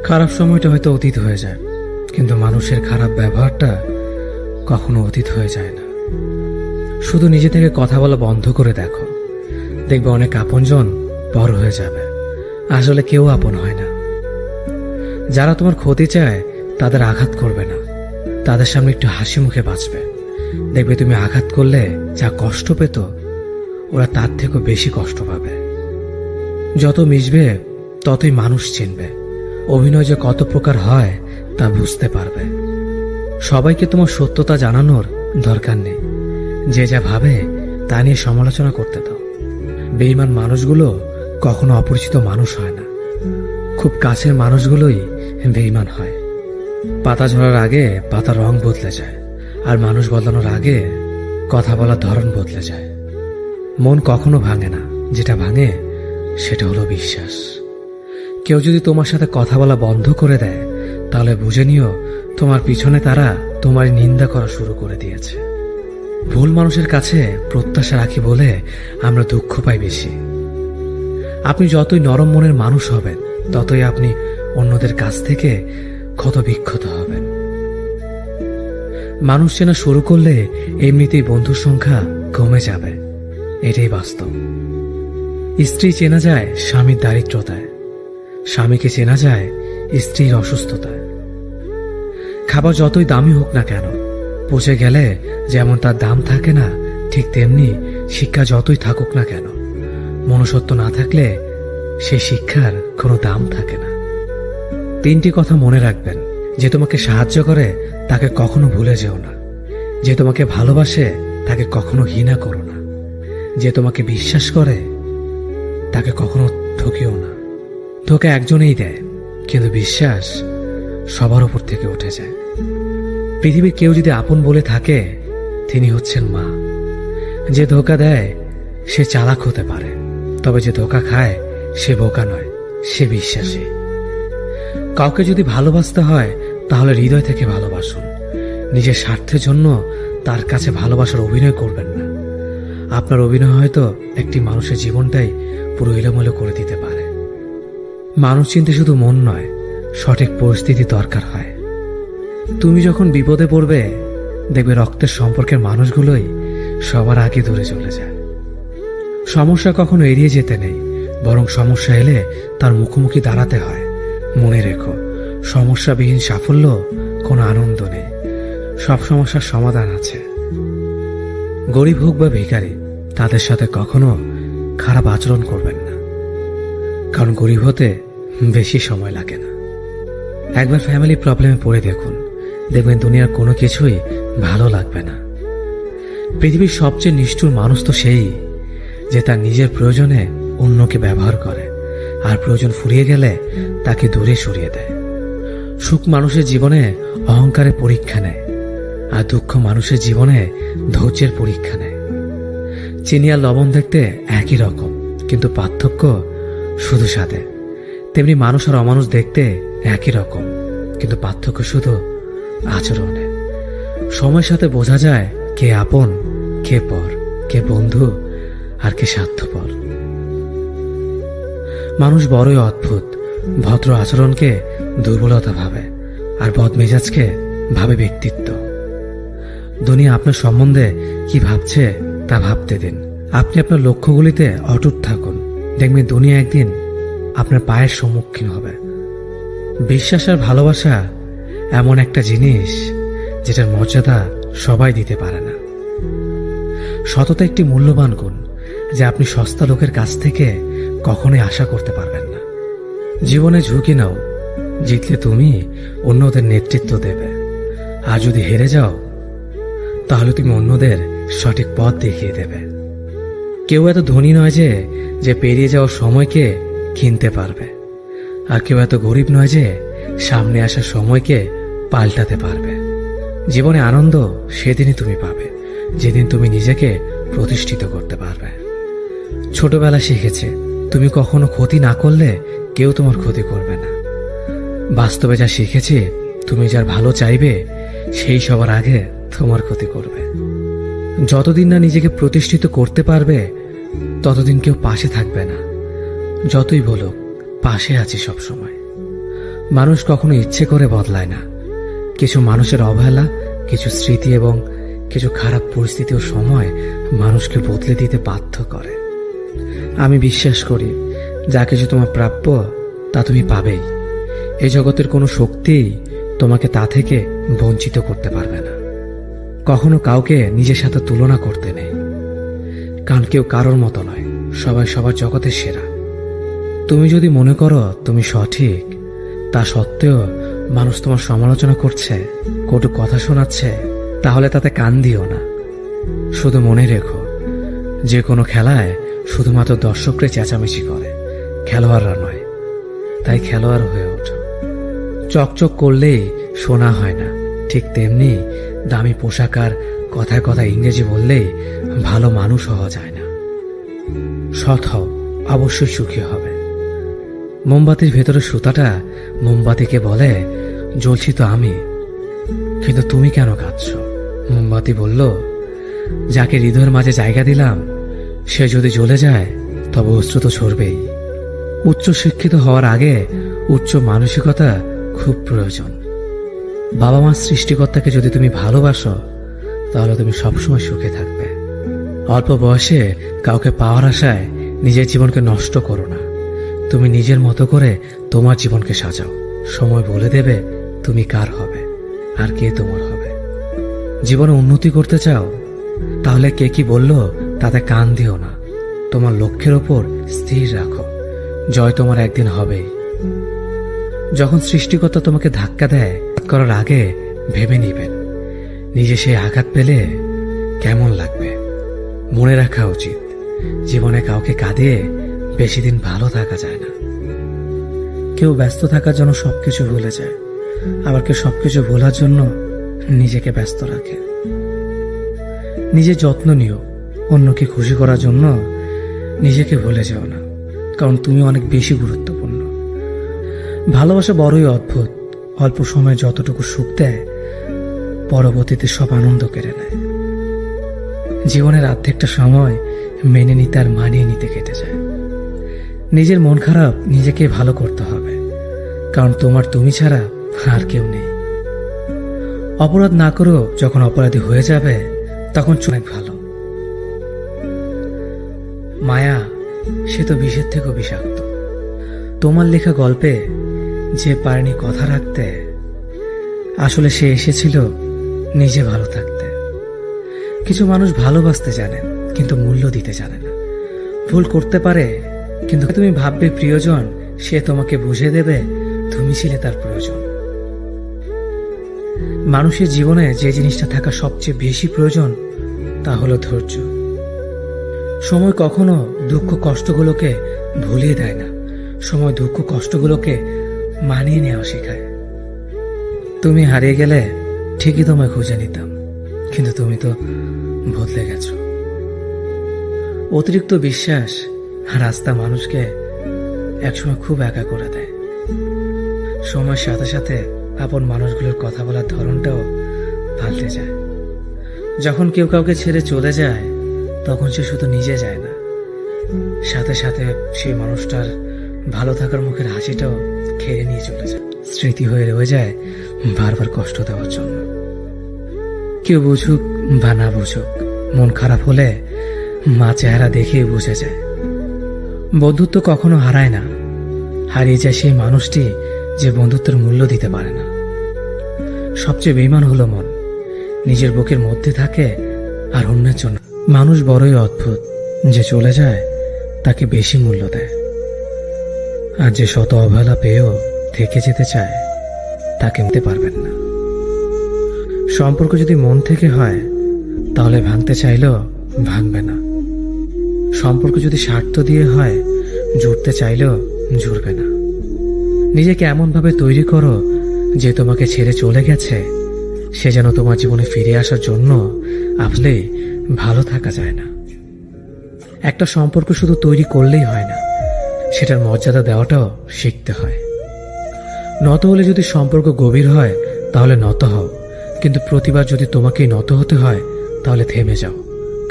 খারাপ সময়টা হয়তো অতীত হয়ে যায়, কিন্তু মানুষের খারাপ ব্যবহারটা কখনো অতীত হয়ে যায় না। শুধু নিজে থেকে কথা বলা বন্ধ করে দেখো, দেখবে অনেক আপনজন বড় হয়ে যাবে। আসলে কেউ আপন হয় না। যারা তোমার ক্ষতি চায় তাদের আঘাত করবে না, তাদের সামনে একটু হাসি মুখে বাঁচবে। দেখবে তুমি আঘাত করলে যা কষ্ট পেত, ওরা তার থেকেও বেশি কষ্ট পাবে। যত মিশবে ততই মানুষ চিনবে। অভিনয় যে কত প্রকার হয় তা বুঝতে পারবে। সবাইকে তোমার সত্যতা জানানোর দরকার নেই। যে যা ভাবে তা নিয়ে সমালোচনা করতে দাও। বেঈমান মানুষগুলো কখনো অপরিচিত মানুষ হয় না, খুব কাছের মানুষগুলোই বেঈমান হয়। পাতা ঝরার আগে পাতার রং বদলে যায়, আর মানুষ বদলানোর আগে কথা বলার ধরন বদলে যায়। মন কখনো ভাঙে না, যেটা ভাঙে সেটা হলো বিশ্বাস। কেউ যদি তোমার সাথে কথা বলা বন্ধ করে দেয়, তাহলে বুঝে নিও তোমার পিছনে তারা তোমার নিন্দা করা শুরু করে দিয়েছে। ভুল মানুষের কাছে প্রত্যাশা রাখি বলে আমরা দুঃখ পাই বেশি। আপনি যতই নরম মনের মানুষ হবেন, ততই আপনি অন্যদের কাছ থেকে ক্ষত বিক্ষত হবেন। মানুষ চেনা শুরু করলে এমনিতেই বন্ধুর সংখ্যা কমে যাবে, এটাই বাস্তব। স্ত্রী চেনা যায় স্বামীর দারিদ্রতায়, স্বামীকে চেনা যায় স্ত্রীর অসুস্থতায়। খাবার যতই দামি হোক না কেন, পচে গেলে যেমন তার দাম থাকে না, ঠিক তেমনি শিক্ষা যতই থাকুক না কেন, মনুষ্যত্ব না থাকলে সেই শিক্ষার কোনো দাম থাকে না। 3টি কথা মনে রাখবেন। যে তোমাকে সাহায্য করে তাকে কখনো ভুলে যেও না। যে তোমাকে ভালোবাসে তাকে কখনো ঘৃণা করো না। যে তোমাকে বিশ্বাস করে তাকে কখনো ঠকিও না। ধোঁকা একজনেই দেয়, কিন্তু বিশ্বাস সবার উপর থেকে উঠে যায়। পৃথিবীর কেউ যদি আপন বলে থাকে, তিনি হচ্ছেন মা। যে ধোঁকা দেয় সে চালাক হতে পারে, তবে যে ধোঁকা খায় সে বোকা নয়, সে বিশ্বাসী। কাউকে যদি ভালোবাসতে হয় তাহলে হৃদয় থেকে ভালোবাসুন। নিজের স্বার্থের জন্য তার কাছে ভালোবাসার অভিনয় করবেন না। আপনার অভিনয় হয়তো একটি মানুষের জীবনটাই পুরো এলোমেলো করে দিতে পারে। মানুষ চিনতে শুধু মন নয়, সঠিক পরিস্থিতি দরকার হয়। তুমি যখন বিপদে পড়বে, দেখবে রক্তের সম্পর্কের মানুষগুলোই সবার আগে দূরে চলে যায়। সমস্যা কখনো এড়িয়ে যেতে নেই, বরং সমস্যা এলে তার মুখোমুখি দাঁড়াতে হয়। মনে রেখো, সমস্যাবিহীন সাফল্য কোনো আনন্দ নেই। সব সমস্যার সমাধান আছে। গরিব হোক বা ভিখারি, তাদের সাথে কখনো খারাপ আচরণ করবেন না, কারণ গরিব হতে বেশি সময় লাগে না। একবার ফ্যামিলি প্রবলেমে পড়ে দেখুন, দেখবেন দুনিয়ার কোনো কিছুই ভালো লাগবে না। পৃথিবীর সবচেয়ে নিষ্ঠুর মানুষ তো সেই, যে তার নিজের প্রয়োজনে অন্যকে ব্যবহার করে, আর প্রয়োজন ফুরিয়ে গেলে তাকে দূরে সরিয়ে দেয়। সুখ মানুষের জীবনে অহংকারের পরীক্ষা নেয়, আর দুঃখ মানুষের জীবনে ধৈর্যের পরীক্ষা নেয়। চিনি আর লবণ দেখতে একই রকম, কিন্তু পার্থক্য শুধু স্বাদে। তেমনি মানুষ আর অমানুষ দেখতে একই রকম, কিন্তু পার্থক্য শুধু আচরণে। সময়ের সাথে বোঝা যায় কে আপন, কে পর, কে বন্ধু আর কে স্বার্থপর। মানুষ বড়ই অদ্ভুত। ভদ্র আচরণকে দুর্বলতা ভাবে, আর বদমেজাজকে ভাবে ব্যক্তিত্ব। দুনিয়া আপনার সম্বন্ধে কি ভাবছে তা ভাবতে দিন। আপনি আপনার লক্ষ্যগুলিতে অটুট থাকুন, দেখবেন দুনিয়া একদিন আপনার পায়ের সম্মুখীন হবে। বিশ্বাস আর ভালোবাসা এমন একটা জিনিস যেটার মর্যাদা সবাই দিতে পারে না। সততা একটি মূল্যবান গুণ, যা আপনি সস্তা লোকের কাছ থেকে কখনোই আশা করতে পারবেন না। জীবনে ঝুঁকি নাও, জিতলে তুমি অন্যদের নেতৃত্ব দেবে, আর যদি হেরে যাও তাহলে তুমি অন্যদের সঠিক পথ দেখিয়ে দেবে। কেউ এত ধনী নয় যে পেরিয়ে যাওয়ার সময়কে কিনতে পারবে, আর কেউ এত গরিব নয় যে সামনে আসা সময়কে পাল্টাতে পারবে। জীবনে আনন্দ সেদিনই তুমি পাবে, যেদিন তুমি নিজেকে প্রতিষ্ঠিত করতে পারবে। ছোটবেলা শিখেছে, তুমি কখনো ক্ষতি না করলে কেউ তোমার ক্ষতি করবে না। বাস্তবে যা শিখেছি, তুমি যার ভালো চাইবে সেই সবার আগে তোমার ক্ষতি করবে। যতদিন না নিজেকে প্রতিষ্ঠিত করতে পারবে, ততদিন কেউ পাশে থাকবে না। যতই বলুক পাশে আছি সব সময়। মানুষ কখনো ইচ্ছে করে বদলায় না। কিছু মানুষের অবহেলা, কিছু স্মৃতি এবং কিছু খারাপ পরিস্থিতি ও সময় মানুষকে বদলে দিতে বাধ্য করে। আমি বিশ্বাস করি যা কিছু তোমার প্রাপ্য তা তুমি পাবেই। এই জগতের কোনো শক্তিই তোমাকে তা থেকে বঞ্চিত করতে পারবে না। কখনো কাউকে নিজের সাথে তুলনা করতে নেই, কারণ কেউ কারোর মতো নয়, সবাই সবার জগতের সেরা। তুমি যদি মনে করো তুমি সঠিক, তা সত্ত্বেও মানুষ তোমার সমালোচনা করছে, কটু কথা শোনাচ্ছে, তাহলে তাতে কান দিও না। শুধু মনে রেখো, যে কোনো খেলায় শুধুমাত্র দর্শকরা চেঁচামেচি করে, খেলোয়াড়রা নয়। তাই খেলোয়াড় হয়ে ওঠো। চকচক করলেই শোনা হয় না, ঠিক তেমনি দামি পোশাক আর কথায় কথায় ইংরেজি বললেই ভালো মানুষ হওয়া যায় না। সৎ হও, অবশ্যই সুখী হবে। মোমবাতির ভেতরের সুতাটা মোমবাতিকে বলে, জ্বলছি তো আমি, কিন্তু তুমি কেন কাঁদছ? মোমবাতি বলল, যাকে হৃদয়ের মাঝে জায়গা দিলাম সে যদি জ্বলে যায় তবে অশ্রু তো ঝরবেই। উচ্চ শিক্ষিত হওয়ার আগে উচ্চ মানসিকতা খুব প্রয়োজন। বাবা মার সৃষ্টিকর্তাকে যদি তুমি ভালোবাসো তাহলে তুমি সবসময় সুখে থাকবে। অল্প বয়সে কাউকে পাওয়ার আশায় নিজের জীবনকে নষ্ট করো না। তুমি নিজের মতো করে তোমার জীবনকে সাজাও। সময় বলে দেবে তুমি কার হবে আর কে তোমার হবে। জীবনে উন্নতি করতে চাও? তাহলে কে কি বলল তাতে কান দিও না। তোমার লক্ষ্যের ওপর স্থির রাখো, জয় তোমার একদিন হবেই। যখন সৃষ্টিকর্তা তোমাকে ধাক্কা দেয়, করার আগে ভেবে নিবেন নিজে সেই আঘাত পেলে কেমন লাগবে। মনে রাখা উচিত, জীবনে কাউকে কাঁদিয়ে বেশি দিন ভালো থাকা যায় না। কেউ ব্যস্ত থাকার জন্য সবকিছু ভুলে যায়, আবার কেউ সবকিছু ভোলার জন্য নিজেকে ব্যস্ত রাখে। নিজের যত্ন নিও, অন্যকে খুশি করার জন্য নিজেকে ভুলে যাও না, কারণ তুমি অনেক বেশি গুরুত্বপূর্ণ। ভালোবাসা বড়ই অদ্ভুত। অল্প সময়ে যতটুকু সুখ দেয়, পরবর্তীতে সব আনন্দ কেড়ে নেয়। জীবনের অর্ধেকটা সময় মেনে নিতে আর মানিয়ে নিতে কেটে যায়। নিজের মন খারাপ নিজেকে ভালো করতে হবে, কারণ তোমার তুমি ছাড়া আর কেউ নেই। অপরাধ না করো, যখন অপরাধী হয়ে যাবে তখন অনেক ভালো। মায়া সে তো বিষের থেকেও বিষাক্ত। তোমার লেখা গল্পে যে পারেনি কথা রাখতে, আসলে সে এসেছিল নিজে ভালো থাকতে। কিছু মানুষ ভালোবাসতে জানে কিন্তু মূল্য দিতে জানে না। ভুল করতে পারে, কিন্তু তুমি ভাববে প্রিয়জন, সে তোমাকে বুঝে দেবে তুমি ছিলে তার প্রয়োজন। মানুষের জীবনে যে জিনিসটা থাকা সবচেয়ে বেশি প্রয়োজন তা হলো ধৈর্য। সময় কখনো দুঃখ কষ্টগুলোকে ভুলিয়ে দেয় না, সময় দুঃখ কষ্টগুলোকে মানিয়ে নেওয়া শেখায়। তুমি হারিয়ে গেলে ঠিকই তোমায় খুঁজে নিতাম, কিন্তু তুমি তো বদলে গেছো। অতিরিক্ত বিশ্বাস রাস্তা মানুষকে একসময় খুব একা করে দেয়। সময়ের সাথে সাথে আপন মানুষগুলোর কথা বলার ধরনটাও পাল্টে যায়। যখন কেউ কাউকে ছেড়ে চলে যায়, তখন সে শুধু নিজে যায় না, সাথে সাথে সেই মানুষটার ভালো থাকার মুখের হাসিটাও খেয়ে নিয়ে চলে যায়। স্মৃতি হয়ে রয়ে যায় বারবার কষ্ট দেওয়ার জন্য। কেউ বুঝুক বা না বুঝুক, মন খারাপ হলে মা চেহারা দেখেই বুঝে যায়। বন্ধুত্ব কখনো হারায় না, হারিয়ে যায় সেই মানুষটি যে বন্ধুত্বের মূল্য দিতে পারে না। সবচেয়ে বেঈমান হলো মন, নিজের বুকের মধ্যে থাকে আর অন্যের জন্য। মানুষ বড়ই অদ্ভুত, যে চলে যায় তাকে বেশি মূল্য দেয়, আর যে শত অবহেলা পেয়েও থেকে যেতে চায় তাকে নিতে পারবেন না। সম্পর্ক যদি মন থেকে হয় তাহলে ভাঙতে চাইলেও ভাঙবে না। সম্পর্ক যদি স্বার্থ দিয়ে হয়, জুড়তে চাইলেও জুড়বে না। নিজেকে এমনভাবে তৈরি করো যে তোমাকে ছেড়ে চলে গেছে সে যেন তোমার জীবনে ফিরে আসার জন্য আসলে ভালো থাকা যায় না। একটা সম্পর্ক শুধু তৈরি করলেই হয় না, সেটার মর্যাদা দেওয়াটাও শিখতে হয়। নত হলে যদি সম্পর্ক গভীর হয় তাহলে নত হও, কিন্তু প্রতিবার যদি তোমাকেই নত হতে হয় তাহলে থেমে যাও,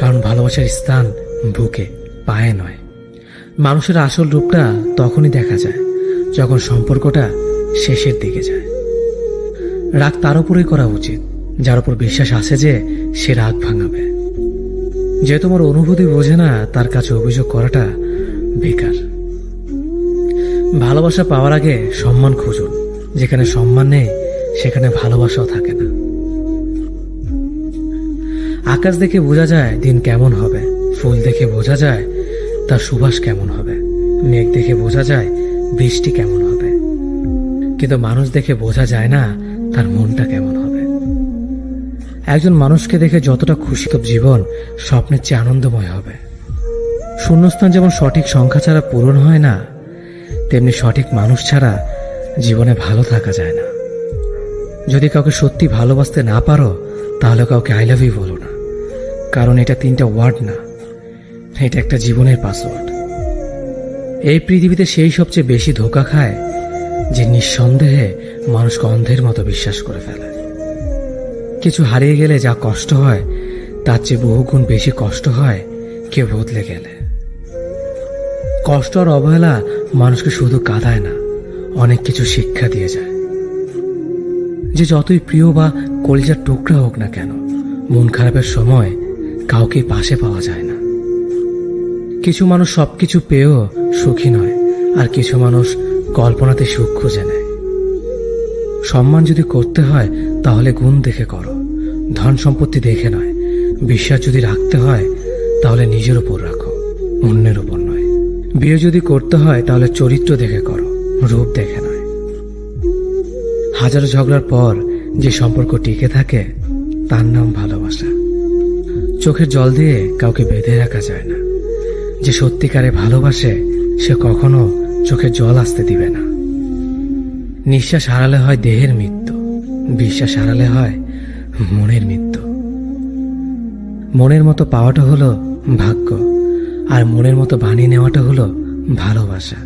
কারণ ভালোবাসার স্থান বুকে, পায়ে নয়। মানুষের আসল রূপটা তখনই দেখা যায় যখন সম্পর্কটা শেষের দিকে যায়। রাগ তার উপরেই করা উচিত যার উপর বিশ্বাস আছে যে সে রাগ ভাঙাবে। যে তোমার অনুভূতি বোঝে না তার কাছে অভিযোগ করাটা বেকার। ভালোবাসা পাওয়ার আগে সম্মান খুঁজুন। যেখানে সম্মান নেই সেখানে ভালোবাসাও থাকে না। আকাশ দেখে বোঝা যায় দিন কেমন হবে, ফুল দেখে বোঝা যায় তার সুবাস কেমন হবে, মেঘ দেখে বোঝা যায় বৃষ্টি কেমন হবে, কিন্তু মানুষ দেখে বোঝা যায় না তার মনটা কেমন হবে। একজন মানুষকে দেখে যতটা খুশি তো জীবন স্বপ্নের চেয়ে আনন্দময় হবে। শূন্যস্থান যেমন সঠিক সংখ্যা ছাড়া পূরণ হয় না, তেমনি সঠিক মানুষ ছাড়া জীবনে ভালো থাকা যায় না। যদি কাউকে সত্যি ভালোবাসতে না পারো তাহলে কাউকে আই লাভ ইউ বলো না, কারণ এটা 3টা ওয়ার্ড না, এটা একটা জীবনের পাসওয়ার্ড। এই পৃথিবীতে সেই সবচেয়ে বেশি ধোঁকা খায় যে নিঃসন্দেহে মানুষকে অন্ধের মতো বিশ্বাস করে ফেলে। কিছু হারিয়ে গেলে যা কষ্ট হয় তার চেয়ে বহুগুণ বেশি কষ্ট হয় কেউ বদলে গেলে। কষ্ট আর অবহেলা মানুষকে শুধু কাঁদায় না, অনেক কিছু শিক্ষা দিয়ে যায়। যে যতই প্রিয় বা কলিজার টুকরা হোক না কেন, মন খারাপের সময় কাউকে পাশে পাওয়া যায় না। কিছু মানুষ সবকিছু পেয়েও সুখী নয়, আর কিছু মানুষ কল্পনাতে সুখ খুঁজে নেয়। সম্মান যদি করতে হয় তাহলে গুণ দেখে করো, ধন সম্পত্তি দেখে নয়। বিশ্বাস যদি রাখতে হয় তাহলে নিজের উপর রাখো, অন্যের উপর নয়। বিয়ে যদি করতে হয় তাহলে চরিত্র দেখে করো, রূপ দেখে নয়। হাজারো ঝগড়ার পর যে সম্পর্ক টিকে থাকে তার নাম ভালোবাসা। চোখের জল দিয়ে কাউকে বেঁধে রাখা যায় না। যে সত্যিকারে ভালোবাসে সে কখনো চোখের জল আসতে দিবে না। নিঃশ্বাস হারালে হয় দেহের মৃত্যু, বিশ্বাস হারালে হয় মনের মৃত্যু। মনের মতো পাওয়াটা হলো ভাগ্য, আর মনের মতো বানিয়ে নেওয়াটা হলো ভালোবাসা।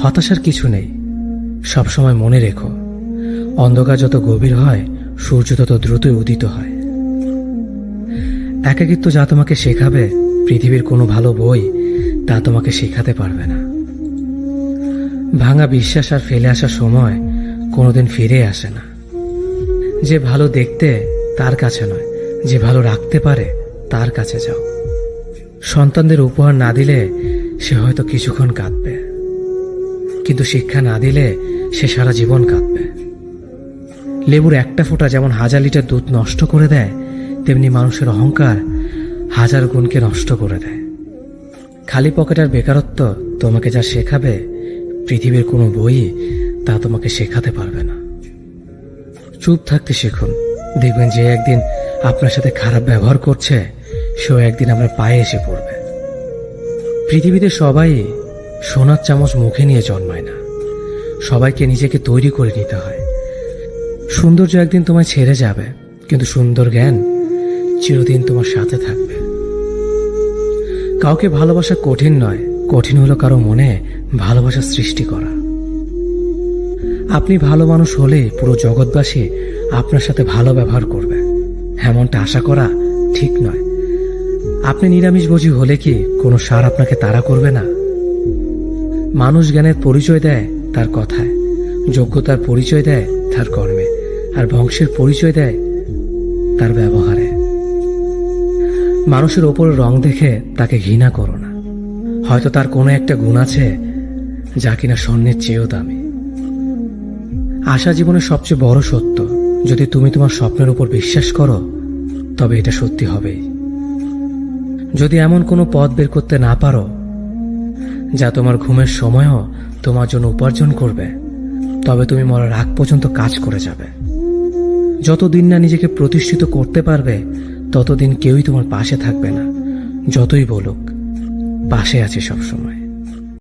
হতাশার কিছু নেই, সবসময় মনে রেখো, অন্ধকার যত গভীর হয় সূর্য তত দ্রুতই উদিত হয়। একাকিত্ব যা তোমাকে শেখাবে পৃথিবীর কোনো ভালো বই তা তোমাকে শেখাতে পারবে না। ভাঙা বিশ্বাস আর ফেলে আসা সময় কোনোদিন ফিরে আসে না। যে ভালো দেখতে তার কাছে নয়, যে ভালো রাখতে পারে তার কাছে যাও। সন্তানদের উপহার না দিলে সে হয়তো কিছুক্ষণ কাঁদবে, কিন্তু শিক্ষা না দিলে সে সারা জীবন কাঁদবে। লেবুর একটা ফোঁটা যেমন 1000 লিটার দুধ নষ্ট করে দেয়, তেমনি মানুষের অহংকার 1000 গুণকে নষ্ট করে দেয়। খালি পকেট আর বেকারত্ব তোমাকে যা শেখাবে পৃথিবীর কোনো বই তা তোমাকে শেখাতে পারবে না। চুপ থাকতে শিখুন, দেখবেন যে একদিন আপনার সাথে খারাপ ব্যবহার করছে সেও একদিন আপনার পায়ে এসে পড়বে। পৃথিবীতে সবাই সোনার চামচ মুখে নিয়ে জন্মায় না, সবাইকে নিজেকে তৈরি করে নিতে হয়। সৌন্দর্য একদিন তোমায় ছেড়ে যাবে, কিন্তু সুন্দর জ্ঞান চিরদিন তোমার সাথে থাকবে। কাউকে ভালোবাসা কঠিন নয়, কঠিন হলো কারো মনে ভালোবাসা সৃষ্টি করা। আপনি ভালো মানুষ হলে পুরো জগৎবাসী আপনার সাথে ভালো ব্যবহার করবে, এমনটা আশা করা ঠিক নয়। আপনি নিরামিষভোজী হলে কি কোনো সার আপনাকে তাড়া করবে না? মানুষ জ্ঞানের পরিচয় দেয় তার কথায়, যোগ্যতার পরিচয় দেয় তার কর্মে, আর বংশের পরিচয় দেয় তার ব্যবহারে। মানুষের ওপর রং দেখে তাকে ঘৃণা করো না, হয়তো তার কোনো একটা গুণ আছে যা কিনা স্বর্ণের চেয়েও দামি। আশা জীবনের সবচেয়ে বড় সত্য। যদি তুমি তোমার স্বপ্নের উপর বিশ্বাস করো তবে এটা সত্যি হবেই। যদি এমন কোনো পথ বের করতে না পারো যা তোমার ঘুমের সময়ও তোমার জন্য উপার্জন করবে, তবে তুমি মরার আগ পর্যন্ত কাজ করে যাবে। যতদিন না নিজেকে প্রতিষ্ঠিত করতে পারবে ততদিন কেউই তোমার পাশে থাকবে না। যতই বলুক, পাশে আছে সবসময়।